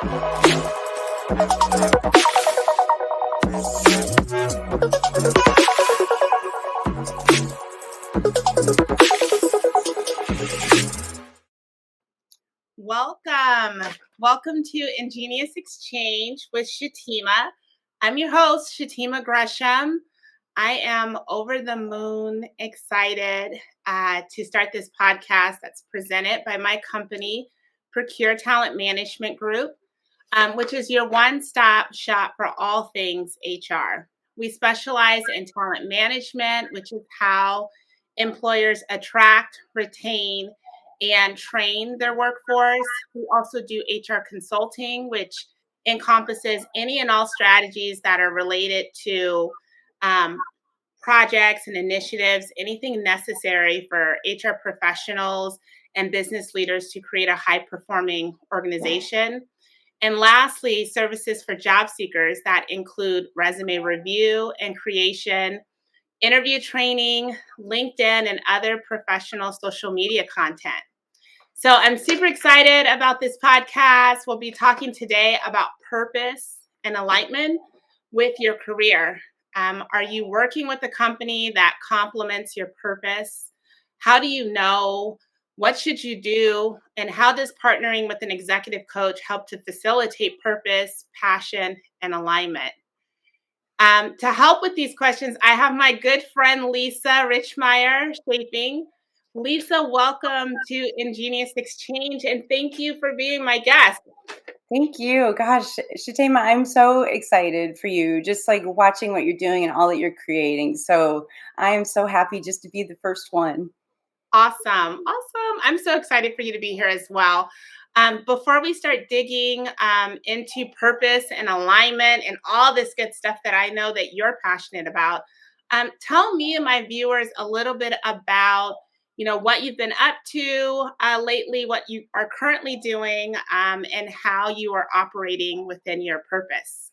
Welcome to Ingenious Exchange with Shatima. I'm your host, Shatima Gresham. I am over the moon excited to start this podcast that's presented by my company, Procure Talent Management Group, which is your one-stop shop for all things HR. We specialize in talent management, which is how employers attract, retain, and train their workforce. We also do HR consulting, which encompasses any and all strategies that are related to projects and initiatives, anything necessary for HR professionals and business leaders to create a high-performing organization. And lastly, services for job seekers that include resume review and creation, interview training, LinkedIn, and other professional social media content. So I'm super excited about this podcast. We'll be talking today about purpose and alignment with your career. Are you working with a company that complements your purpose? How do you know? What should you do? And how does partnering with an executive coach help to facilitate purpose, passion, and alignment? To help with these questions, I have my good friend, Lisa Richmeier Chaffins. Lisa, welcome to Ingenious Exchange, and thank you for being my guest. Thank you. Gosh, Shatema, I'm so excited for you, just like watching what you're doing and all that you're creating. So I am so happy just to be the first one. Awesome. I'm so excited for you to be here as well. Before we start digging into purpose and alignment and all this good stuff that I know that you're passionate about, tell me and my viewers a little bit about what you've been up to lately, what you are currently doing, and how you are operating within your purpose.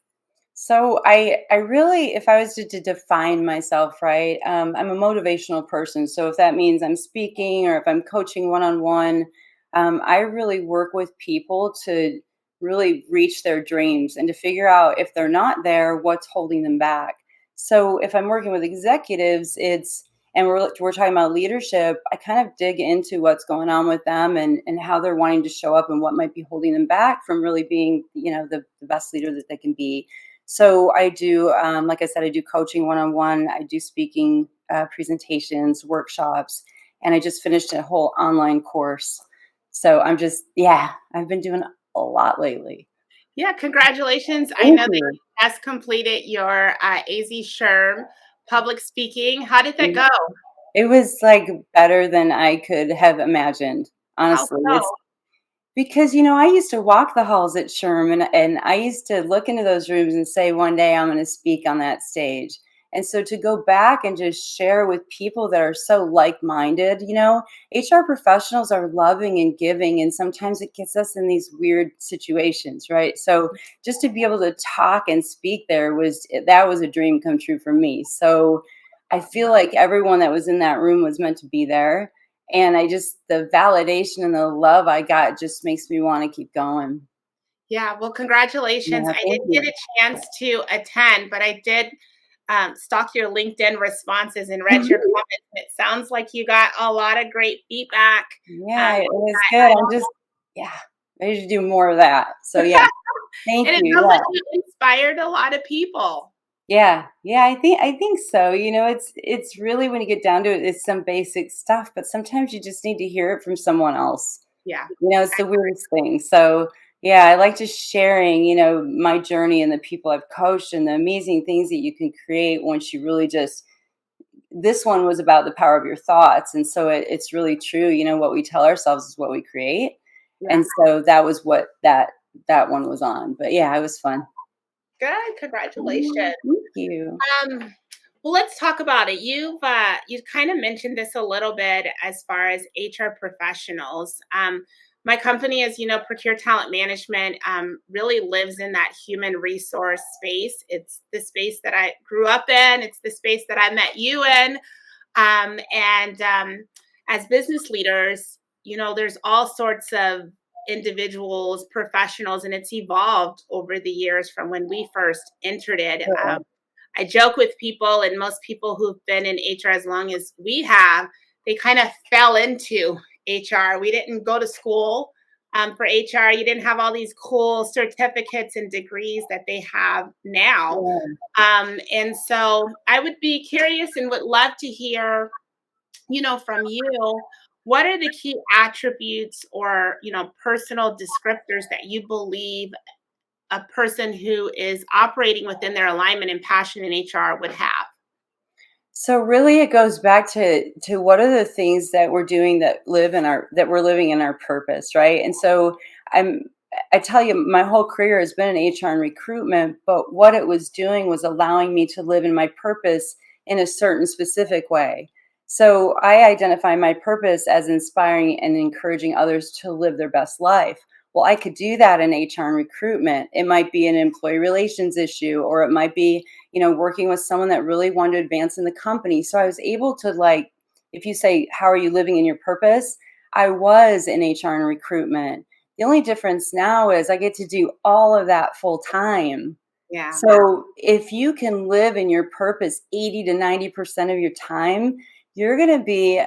So I really, if I was to define myself, right, I'm a motivational person. So if that means I'm speaking or if I'm coaching one-on-one, I really work with people to really reach their dreams and to figure out if they're not there, what's holding them back. So if I'm working with executives, and we're talking about leadership, I kind of dig into what's going on with them and how they're wanting to show up and what might be holding them back from really being, the best leader that they can be. So I do, like I said, I do coaching one-on-one. I do speaking presentations, workshops, and I just finished a whole online course. So I've been doing a lot lately. Yeah, congratulations. I know that you just completed your AZ SHRM public speaking. How did that go? It was like better than I could have imagined, honestly. How so? Because, I used to walk the halls at SHRM and I used to look into those rooms and say, one day I'm going to speak on that stage. And so to go back and just share with people that are so like-minded, HR professionals are loving and giving, and sometimes it gets us in these weird situations, right? So just to be able to talk and speak there was a dream come true for me. So I feel like everyone that was in that room was meant to be there. And the validation and the love I got just makes me want to keep going. Yeah, well, congratulations. Yeah, I didn't get a chance to attend, but I did stalk your LinkedIn responses and read your comments. It sounds like you got a lot of great feedback. Yeah, it was good. I should do more of that. So yeah, thank and it you. sounds like you inspired a lot of people. Yeah, I think so. It's really, when you get down to it, it's some basic stuff, but sometimes you just need to hear it from someone else. Yeah. It's the weirdest thing. So yeah, I like just sharing, my journey and the people I've coached and the amazing things that you can create once you really this one was about the power of your thoughts. And so it's really true. What we tell ourselves is what we create. Yeah. And so that was what that one was on. But yeah, it was fun. Good. Congratulations. Thank you. Well, let's talk about it. You've kind of mentioned this a little bit as far as HR professionals. My company, as you know, Procure Talent Management, really lives in that human resource space. It's the space that I grew up in. It's the space that I met you in. And as business leaders, there's all sorts of individuals, professionals, and it's evolved over the years from when we first entered it. Yeah. I joke with people, and most people who've been in HR as long as we have, they kind of fell into HR. We didn't go to school for HR. You didn't have all these cool certificates and degrees that they have now. Yeah. And so I would be curious and would love to hear, from you, what are the key attributes or, personal descriptors that you believe a person who is operating within their alignment and passion in HR would have? So really it goes back to what are the things that we're doing that we're living in our purpose, right? And so I'm I tell you, my whole career has been in HR and recruitment, but what it was doing was allowing me to live in my purpose in a certain specific way. So I identify my purpose as inspiring and encouraging others to live their best life. Well, I could do that in HR and recruitment. It might be an employee relations issue, or it might be working with someone that really wanted to advance in the company. So I was able to, like, if you say, how are you living in your purpose? I was in HR and recruitment. The only difference now is I get to do all of that full time. Yeah, So if you can live in your purpose 80 to 90% of your time, you're going to be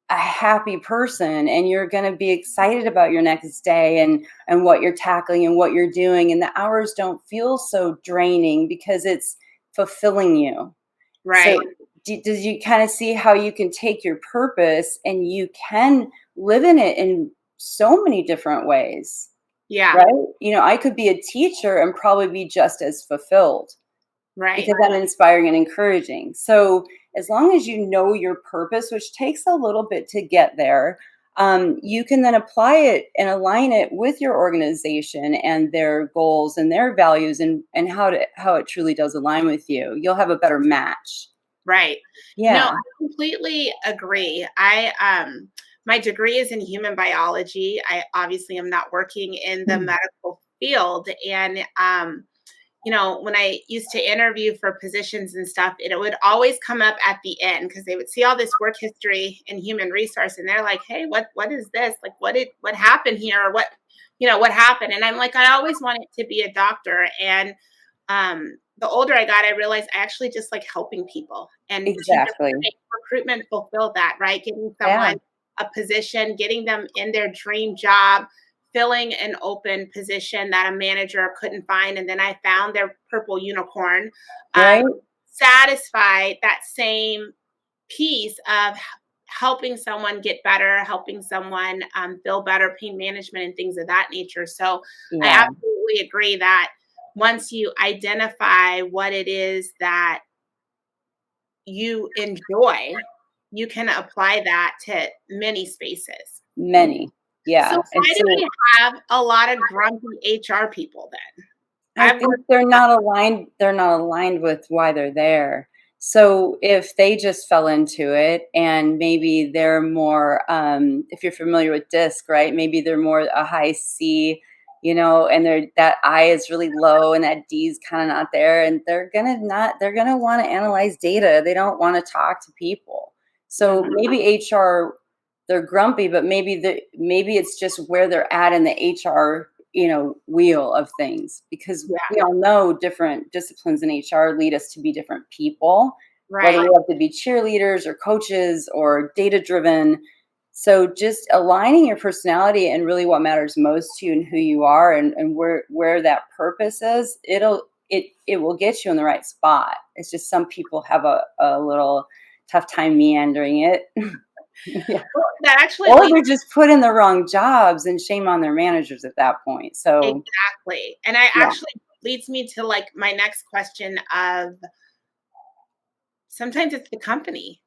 a happy person, and you're going to be excited about your next day and what you're tackling and what you're doing, and the hours don't feel so draining because it's fulfilling you. So right. does you kind of see how you can take your purpose and you can live in it in so many different ways, Yeah, right? I could be a teacher and probably be just as fulfilled right, because I'm inspiring and encouraging. So as long as you know your purpose, which takes a little bit to get there, you can then apply it and align it with your organization and their goals and their values, and how it truly does align with you. You'll have a better match. right. No, I Yeah. completely agree. My degree is in human biology. I obviously am not working in the Mm. medical field, and when I used to interview for positions and stuff, it would always come up at the end because they would see all this work history in human resource, and they're like, "Hey, what is this? Like, what happened here? Or what happened?" And I'm like, I always wanted to be a doctor, and the older I got, I realized I actually just like helping people, and to your Exactly. point, recruitment fulfilled that, right? Getting Yeah. someone a position, getting them in their dream job, filling an open position that a manager couldn't find, and then I found their purple unicorn. Um, Right. satisfied that same piece of helping someone get better, helping someone feel better, pain management, and things of that nature. So I Yeah. absolutely agree that once you identify what it is that you enjoy, you can apply that to many spaces. Many. So Yeah. And why do so we have a lot of grumpy HR people then? I I've think worked they're not aligned with why they're there. So if they just fell into it, and maybe they're more, if you're familiar with DISC, right? Maybe they're more a high C, and that I is really low and that D is kind of not there, and they're gonna want to analyze data. They don't want to talk to people. So mhm, maybe HR, they're grumpy, but maybe it's just where they're at in the HR wheel of things, because yeah, we all know different disciplines in HR lead us to be different people, whether we right, have to be cheerleaders or coaches or data driven. So just aligning your personality and really what matters most to you and who you are, and where that purpose is, it will get you in the right spot. It's just some people have a little tough time meandering it. Yeah. well, that actually Or leads they're just put in the wrong jobs, and shame on their managers at that point. So, exactly, and I yeah, actually leads me to like my next question of sometimes it's the company.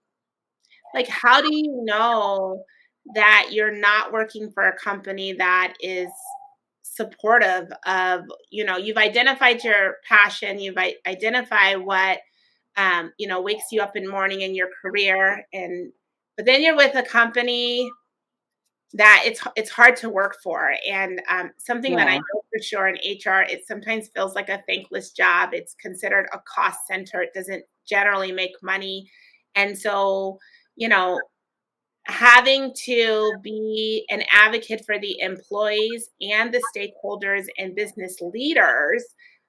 Like, how do you know that you're not working for a company that is supportive of, you've identified your passion, you've identified what, wakes you up in the morning in your career, but then you're with a company that it's hard to work for, and something that I yeah, know for sure in HR, it sometimes feels like a thankless job. It's considered a cost center. It doesn't generally make money, and so you know having to be an advocate for the employees and the stakeholders and business leaders,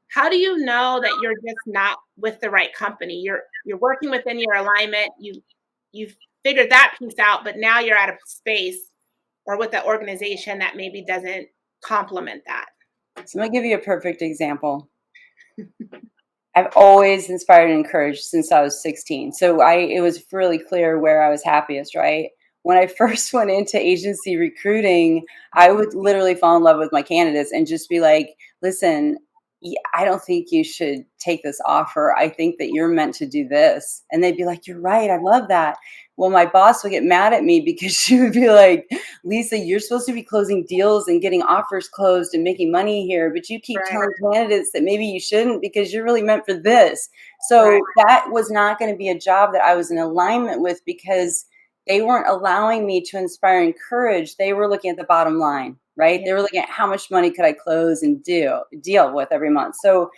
how do you know that you're just not with the right company? You're working within your alignment. You've figured that piece out, but now you're at a space or with an organization that maybe doesn't complement that. So I'm gonna give you a perfect example. I've always inspired and encouraged since I was 16. So it was really clear where I was happiest, right? When I first went into agency recruiting, I would literally fall in love with my candidates and just be like, listen, I don't think you should take this offer. I think that you're meant to do this. And they'd be like, you're right. I love that. Well, my boss would get mad at me because she would be like, Lisa, you're supposed to be closing deals and getting offers closed and making money here, but you keep Right. telling candidates that maybe you shouldn't because you're really meant for this. Right. So that was not going to be a job that I was in alignment with because they weren't allowing me to inspire and encourage. They were looking at the bottom line, right? Yeah. They were looking at how much money could I close and deal with every month. So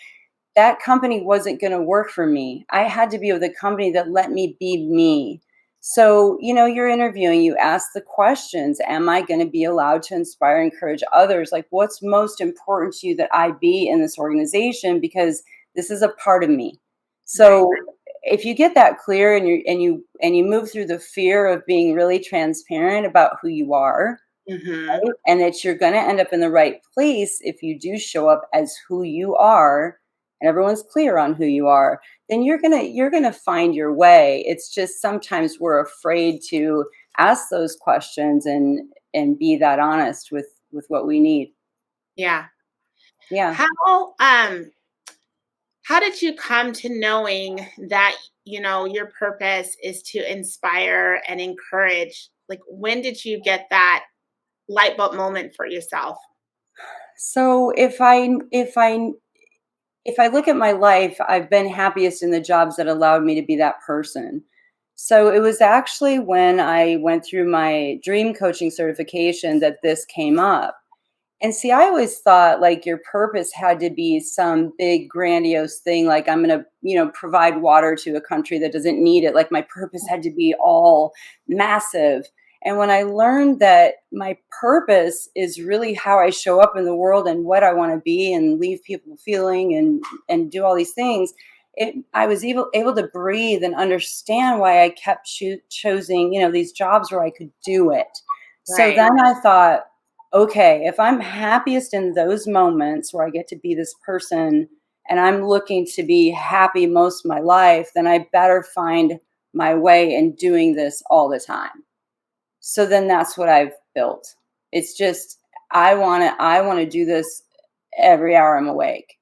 that company wasn't going to work for me. I had to be with a company that let me be me. So, you're interviewing, you ask the questions, am I going to be allowed to inspire, encourage others? Like, what's most important to you that I be in this organization? Because this is a part of me. Right. So if you get that clear and you move through the fear of being really transparent about who you are, Hmm. right? And that you're going to end up in the right place if you do show up as who you are and everyone's clear on who you are, then you're going to find your way. It's just sometimes we're afraid to ask those questions and be that honest with what we need. Yeah. Yeah. How did you come to knowing that your purpose is to inspire and encourage? Like, when did you get that light bulb moment for yourself? So if I look at my life, I've been happiest in the jobs that allowed me to be that person. So it was actually when I went through my dream coaching certification that this came up. And see, I always thought like your purpose had to be some big grandiose thing, like I'm going to, provide water to a country that doesn't need it. Like my purpose had to be all massive. And when I learned that my purpose is really how I show up in the world and what I want to be and leave people feeling and do all these things, I was able to breathe and understand why I kept choosing, these jobs where I could do it. So Right. then I thought, okay, if I'm happiest in those moments where I get to be this person and I'm looking to be happy most of my life, then I better find my way in doing this all the time. So then that's what I've built. It's just I want to do this every hour I'm awake.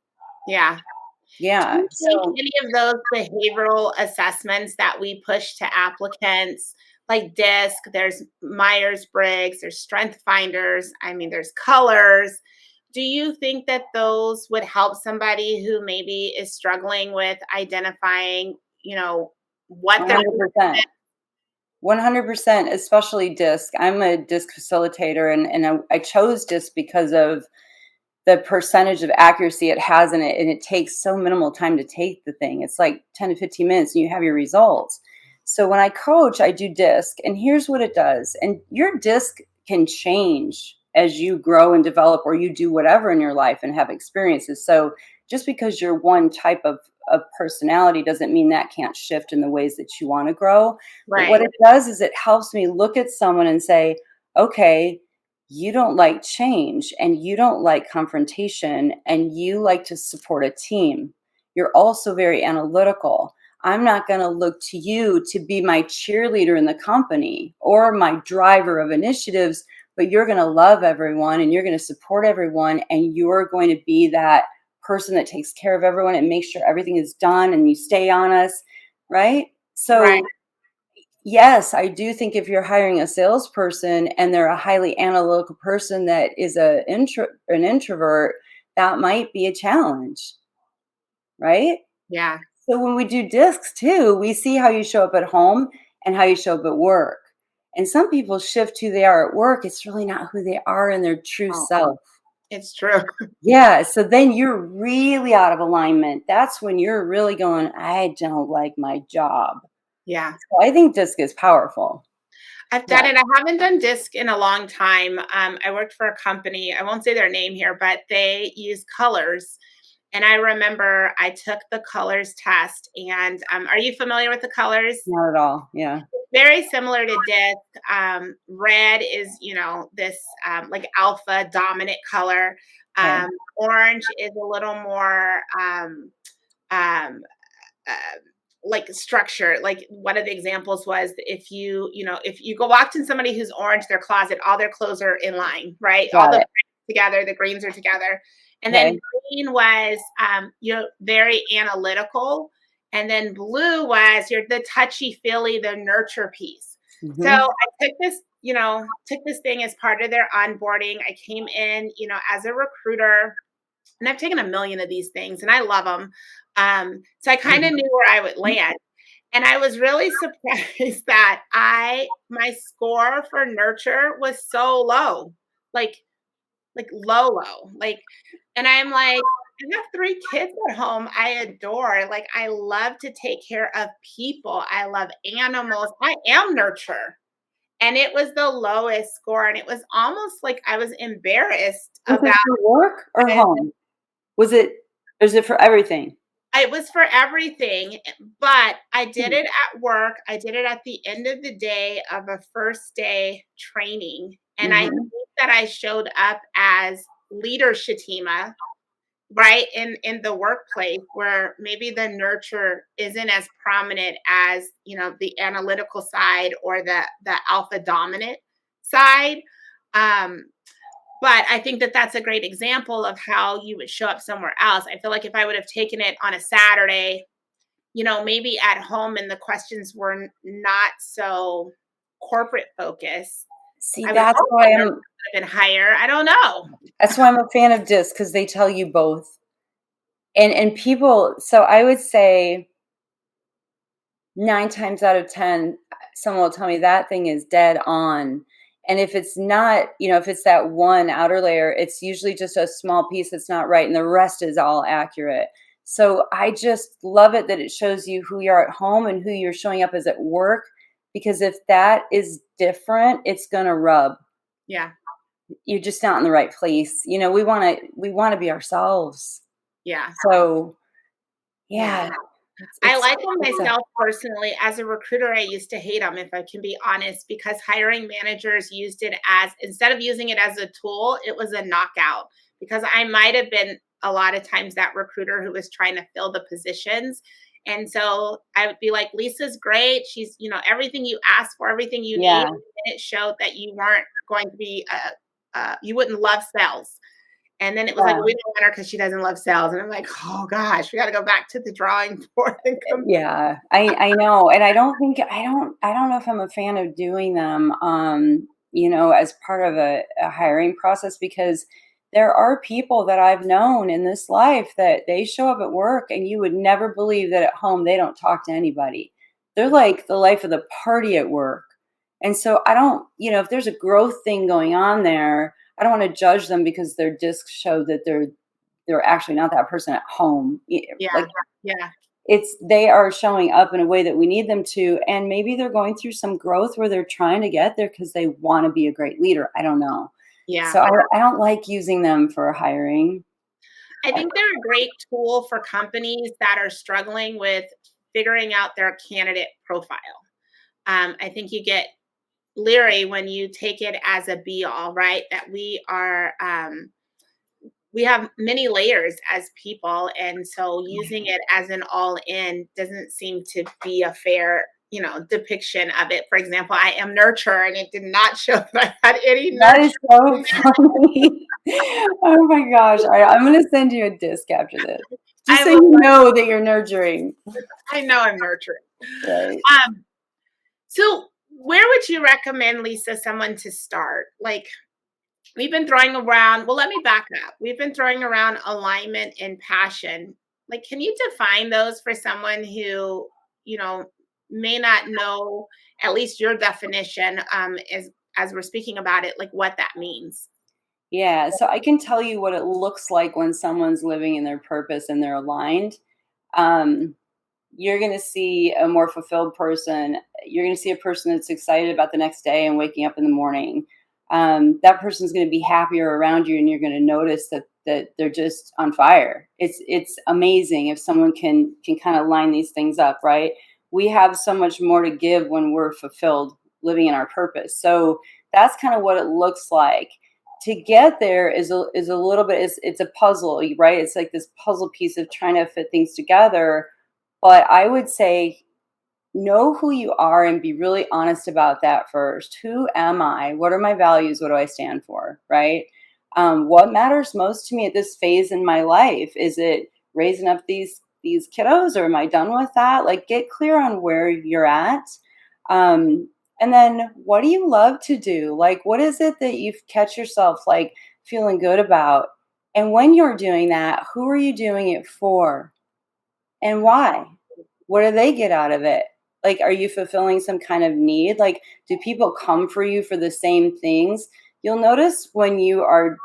Yeah. Do Yeah. you think So any of those behavioral assessments that we push to applicants, like DISC, there's Myers Briggs, there's Strength Finders, I mean, there's colors. Do you think that those would help somebody who maybe is struggling with identifying, what they're 100%. 100%, especially disc. I'm a disc facilitator and I chose disc because of the percentage of accuracy it has in it, and it takes so minimal time to take the thing. It's like 10 to 15 minutes and you have your results. So when I coach, I do disc, and here's what it does. And your disc can change as you grow and develop, or you do whatever in your life and have experiences. So just because you're one type of personality doesn't mean that can't shift in the ways that you want to grow. But what right, it does is it helps me look at someone and say, okay, you don't like change and you don't like confrontation and you like to support a team. You're also very analytical. I'm not going to look to you to be my cheerleader in the company or my driver of initiatives, but you're going to love everyone and you're going to support everyone and you're going to be that person that takes care of everyone and makes sure everything is done and you stay on us, right? right. So yes, I do think if you're hiring a salesperson and they're a highly analytical person that is an introvert, that might be a challenge, right? Yeah, So when we do discs too, we see how you show up at home and how you show up at work. And some people shift who they are at work. It's really not who they are in their true oh, self. it's true. Yeah. So then you're really out of alignment. That's when you're really going, I don't like my job. Yeah. So I think disc is powerful. I've done Yeah. it. I haven't done disc in a long time. I worked for a company. I won't say their name here, but they use colors. And I remember I took the colors test. And are you familiar with the colors? Not at all. Yeah. Very similar to disc. Red is, this like alpha dominant color. Okay. Orange is a little more um, uh, like structure. Like one of the examples was if you go walked in somebody who's orange, their closet, all their clothes are in line, right? All Got the it. together, the greens are together. And then Okay. green was very analytical. And then blue was you're the touchy feely, the nurture piece. So Hmm. I took this thing as part of their onboarding. I came in, as a recruiter, and I've taken a million of these things and I love them. So I kind of knew where I would land. And I was really surprised that my score for nurture was so low, like low. And I'm like, I have 3 kids at home I adore. Like, I love to take care of people. I love animals. I am nurture. And it was the lowest score. And it was almost like I was embarrassed Was about it for work or it. home? Was it, is it for everything? It was for everything, but I did Hmm. it at work. I did it at the end of the day of a first day training. And I Hmm. think that I showed up as leader Shatima, right? In the workplace where maybe the nurture isn't as prominent as, the analytical side or the alpha dominant side. Um, but I think that that's a great example of how you would show up somewhere else. I feel like if I would have taken it on a Saturday, maybe at home and the questions were not so corporate focused, See, I would that's hope why the nurse I'm would have been higher. I don't know. that's why I'm a fan of disc, because they tell you both. And people, so I would say 9 times out of 10, someone will tell me that thing is dead on. And if it's not, if it's that one outer layer, it's usually just a small piece that's not right, and the rest is all accurate. So I just love it that it shows you who you are at home and who you're showing up as at work, because if that is different, it's going to rub. Yeah. You're just not in the right place. We want to be ourselves. Yeah. So Yeah. yeah, I it's like them it's a myself personally. As a recruiter, I used to hate them, if I can be honest, because hiring managers used it as, instead of using it as a tool, it was a knockout. Because I might have been a lot of times that recruiter who was trying to fill the positions. And so I would be like, Lisa's great. She's, everything you asked for, everything you need. yeah. And it showed that you weren't going to be, you wouldn't love sales. And then it was like, Yeah. we don't want her because she doesn't love sales. And I'm like, oh gosh, we got to go back to the drawing board and come. Yeah, I know, and I don't know if I'm a fan of doing them, as part of a hiring process, because there are people that I've known in this life that they show up at work and you would never believe that at home they don't talk to anybody. They're like the life of the party at work. And so I don't, if there's a growth thing going on there, I don't want to judge them because their discs show that they're actually not that person at home. Yeah, Like, yeah, it's they are showing up in a way that we need them to, and maybe they're going through some growth where they're trying to get there because they want to be a great leader. I don't know. yeah. So I don't like using them for hiring. I think they're a great tool for companies that are struggling with figuring out their candidate profile. I think you get leery when you take it as a be all, right? That we have many layers as people, and so using it as an all in doesn't seem to be a fair depiction of it. For example, I am nurture, and it did not show that I had any That nurture. is so funny. Oh my gosh. I'm going to send you a disc after this, just I so will. you know that you're nurturing. I know I'm nurturing. Right. um so where would you recommend, Lisa, someone to start? Like, we've been throwing around, well, let me back up. We've been throwing around alignment and passion. Like, can you define those for someone who, you know, may not know at least your definition, as we're speaking about it, like what that means? Yeah. So I can tell you what it looks like when someone's living in their purpose and they're aligned. Um, you're going to see a more fulfilled person. You're going to see a person that's excited about the next day and waking up in the morning. That person's going to be happier around you, and you're going to notice that they're just on fire. It's amazing if someone can kind of line these things up, right? We have so much more to give when we're fulfilled, living in our purpose. So that's kind of what it looks like. To get there is a little bit, it's a puzzle, right? It's like this puzzle piece of trying to fit things together. But I would say know who you are and be really honest about that first. Who am I? What are my values? What do I stand for? Right? What matters most to me at this phase in my life? Is it raising up these kiddos, or am I done with that? Like, get clear on where you're at. And then what do you love to do? Like, what is it that you catch yourself like feeling good about? And when you're doing that, who are you doing it for? And why? What do they get out of it? Like, are you fulfilling some kind of need? Like, do people come for you for the same things? You'll notice when you are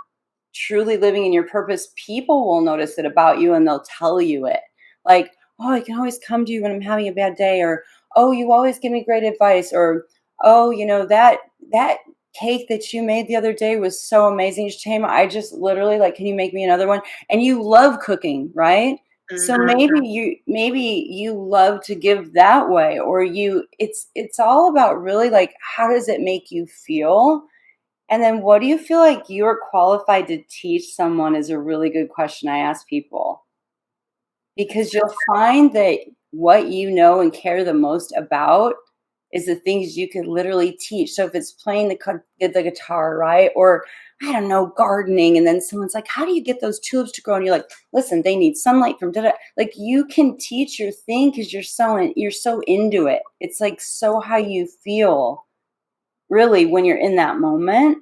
truly living in your purpose, people will notice it about you and they'll tell you it. Like, oh, I can always come to you when I'm having a bad day, or oh, you always give me great advice, or oh, that cake that you made the other day was so amazing, Shama. I just literally like, can you make me another one? And you love cooking, right? So Mhm. maybe you love to give that way, or it's all about really like, how does it make you feel? And then what do you feel like you're qualified to teach someone is a really good question I ask people, That's because so you'll find that what you know and care the most about is the things you could literally teach. So if it's playing the guitar, right? Or I don't know, gardening, and then someone's like, how do you get those tulips to grow? And you're like, listen, they need sunlight from da. Like, you can teach your thing because you're so into it. It's like so how you feel really when you're in that moment.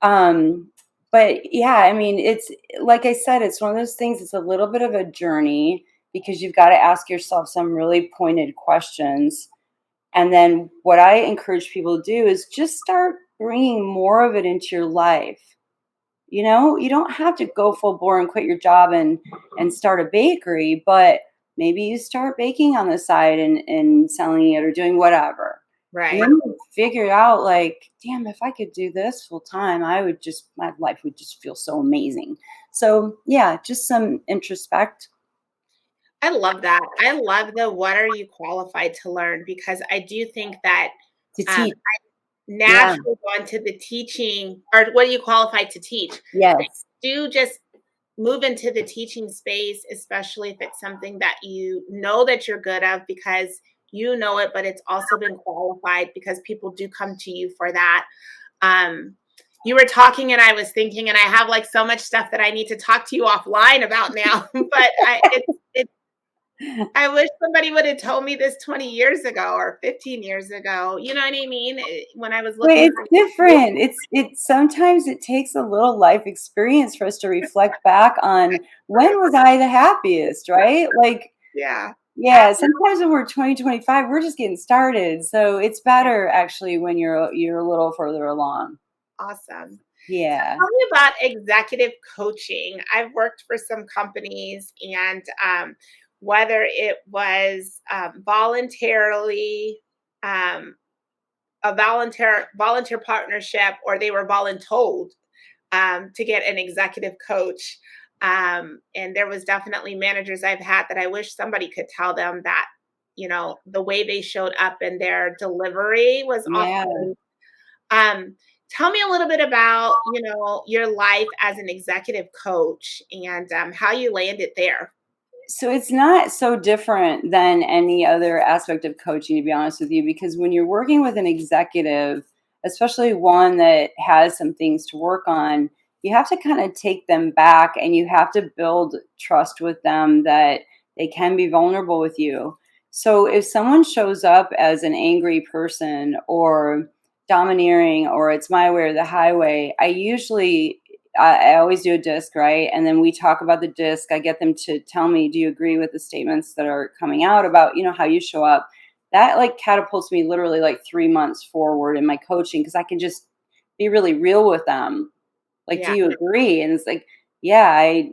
Um, but yeah, I mean, it's like I said, it's one of those things, it's a little bit of a journey because you've got to ask yourself some really pointed questions. And then what I encourage people to do is just start bringing more of it into your life. You don't have to go full bore and quit your job and start a bakery, but maybe you start baking on the side and selling it or doing whatever. And then right. you figure out like, damn, if I could do this full time, my life would just feel so amazing. So yeah, just some introspect I love that. I love the what are you qualified to learn, because I do think that to um, teach. Yeah. naturally go into the teaching, or what are you qualified to teach? I Yes. do just move into the teaching space, especially if it's something that you know that you're good at, because you know it, but it's also been qualified because people do come to you for that. Um, you were talking and I was thinking, and I have like so much stuff that I need to talk to you offline about now. But I wish somebody would have told me this 20 years ago or 15 years ago. You know what I mean? When I was But looking it's for, different. It's sometimes it takes a little life experience for us to reflect back on when was I the happiest, right? Like, yeah, yeah, sometimes when we're 2025, we're just getting started. So it's better actually when you're a little further along. awesome. So Yeah. tell me about executive coaching. I've worked for some companies, and whether it was voluntarily, um, a volunteer partnership, or they were voluntold to get an executive coach. And there was definitely managers I've had that I wish somebody could tell them that, the way they showed up in their delivery was off. Yeah. Um, Tell me a little bit about, your life as an executive coach, and how you landed there. So it's not so different than any other aspect of coaching, to be honest with you, because when you're working with an executive, especially one that has some things to work on, you have to kind of take them back and you have to build trust with them that they can be vulnerable with you. So if someone shows up as an angry person or domineering, or it's my way or the highway, I always do a disc, right? And then we talk about the disc. I get them to tell me, do you agree with the statements that are coming out about, how you show up? That like catapults me literally like 3 months forward in my coaching, because I can just be really real with them. Like, do Yeah. you agree? And it's like, yeah,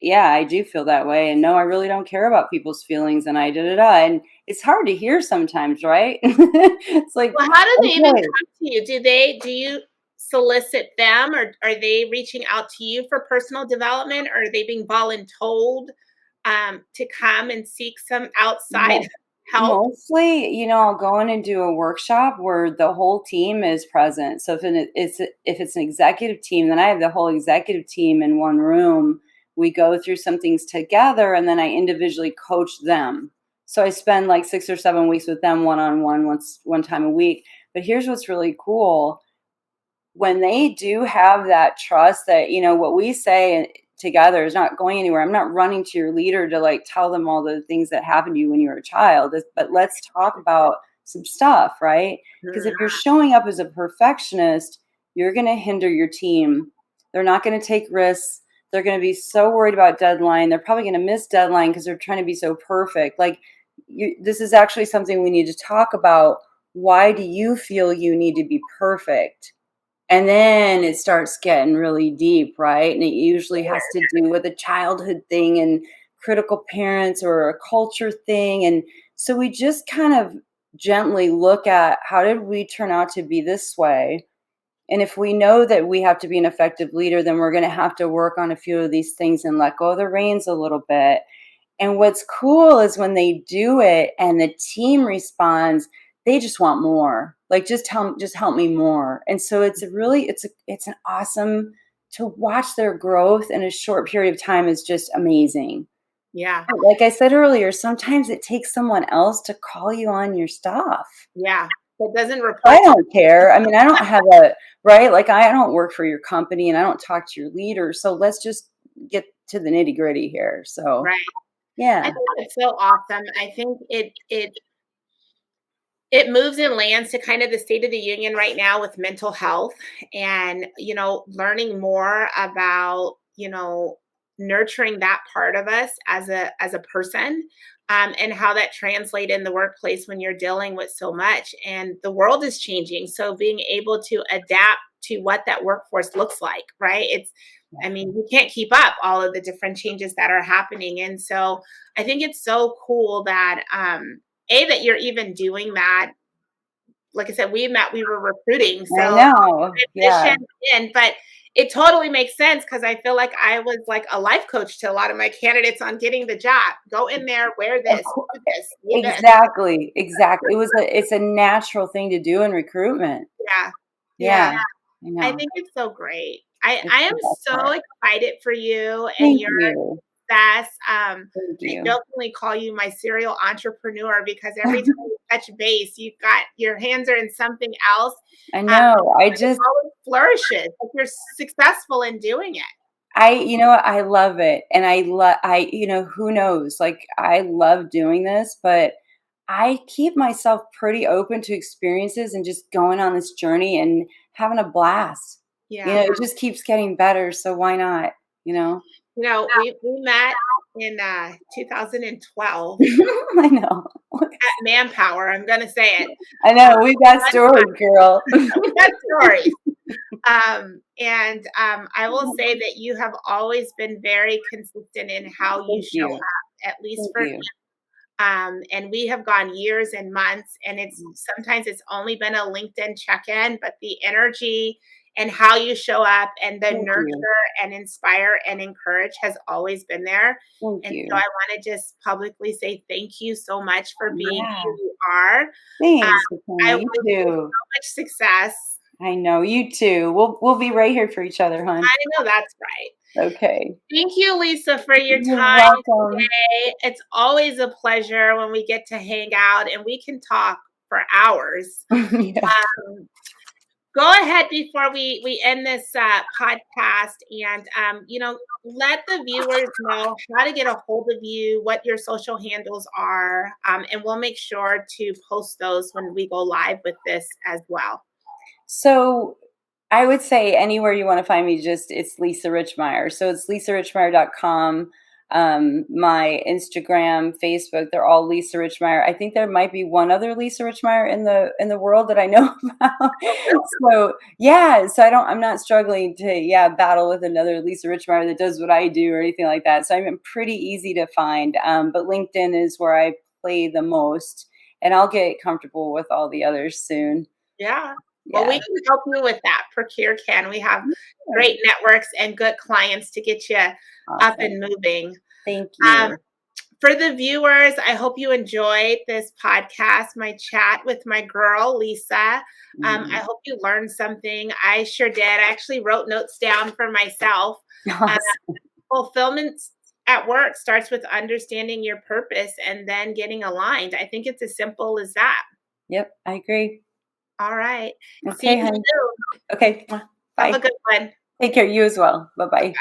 yeah, I do feel that way. And no, I really don't care about people's feelings and I da da da. And it's hard to hear sometimes, right? It's like, Well, how do they even okay, come to you? Do you solicit them, or are they reaching out to you for personal development, or are they being voluntold to come and seek some outside help? mostly, I'll go in and do a workshop where the whole team is present. So if it's an executive team, then I have the whole executive team in one room. We go through some things together, and then I individually coach them. So I spend like 6 or 7 weeks with them one on one time a week. But here's what's really cool: when they do have that trust that, what we say together is not going anywhere. I'm not running to your leader to like tell them all the things that happened to you when you were a child, but let's talk about some stuff, right? Because if Mhm. you're showing up as a perfectionist, you're going to hinder your team. They're not going to take risks. They're going to be so worried about deadline. They're probably going to miss deadline because they're trying to be so perfect. Like, this is actually something we need to talk about. Why do you feel you need to be perfect? And then it starts getting really deep, right? And it usually has to do with a childhood thing and critical parents or a culture thing. And so we just kind of gently look at, how did we turn out to be this way? And if we know that we have to be an effective leader, then we're going to have to work on a few of these things and let go of the reins a little bit. And what's cool is when they do it and the team responds, they just want more. Like, just help me more. And so it's an awesome to watch their growth in a short period of time is just amazing. Yeah, But like I said earlier, sometimes it takes someone else to call you on your stuff. yeah. It doesn't I report to don't care. I mean, I don't have a right. Like, I don't work for your company and I don't talk to your leader. So let's just get to the nitty gritty here. So right. I yeah. think it's so awesome. I think it moves and lands to kind of the state of the union right now with mental health, and learning more about nurturing that part of us as a person, and how that translates in the workplace when you're dealing with so much, and the world is changing, so being able to adapt to what that workforce looks like, right? I mean, you can't keep up all of the different changes that are happening, and so I think it's so cool that that you're even doing that. Like I said, we were recruiting, I so know. Yeah. transition in, but it totally makes sense because I feel like I was like a life coach to a lot of my candidates on getting the job. Go in there, wear Of this, cour do this, do this. exactly, exactly. It's a natural thing to do in recruitment. Yeah, Yeah, yeah. I I know. think it's so great. It's I am the best so part. excited for you and Thank your you. success. Thank I you. jokingly call you my serial entrepreneur because every time you touch base, you've got your hands are in something else. I Um, know. it always flourishes. Like you're successful in doing it. What? I love it. And who knows? Like, I love doing this, but I keep myself pretty open to experiences and just going on this journey and having a blast. Yeah. It just keeps getting better. So why not? You know? We met in 2012 I know. at Manpower. I'm going to say it. I Uh, know. We've got stories, girl. we got stories. And I will say that you have always been very consistent in how you Thank show you. up, at least Thank for me. you. And we have gone years and months, and it's sometimes it's only been a LinkedIn check-in, but the energy and how you show up and the Thank you. nurture and inspire and encourage has always been there. Thank And so I you. want to just publicly say thank you so much for being who Yeah. you are. Thanks, I Katrina. You wish you too. so much success. I know. You too. We'll be right here for each other, hon. I know that's right. Okay. Thank you, Lisa, for your You're time welcome. today. It's always a pleasure when we get to hang out and we can talk for hours. Yeah. Go ahead before we end this podcast, and let the viewers know how to get a hold of you, what your social handles are, and we'll make sure to post those when we go live with this as well. So I would say anywhere you want to find me, just it's Lisa Richmeier. So it's lisarichmeier.com. My Instagram, Facebook, they're all Lisa Richmeier. I think there might be one other Lisa Richmeier in the world that I know about. So yeah, so I'm not struggling to battle with another Lisa Richmeier that does what I do or anything like that. So I'm pretty easy to find. But LinkedIn is where I play the most, and I'll get comfortable with all the others soon. Yeah. Well, we Yeah. can help you with that. Procure can. We have Yeah. great networks and good clients to get you up Awesome. and moving. Thank Um, you. for the viewers, I hope you enjoyed this podcast, my chat with my girl, Lisa. I Mhm. hope you learned something. I sure did. I actually wrote notes down for myself. Uh, Awesome. fulfillment at work starts with understanding your purpose and then getting aligned. I think it's as simple as that. Yep, I agree. All right. See Okay, you honey. soon. Okay. Have a Bye. good one. Take care. You as well. Bye bye.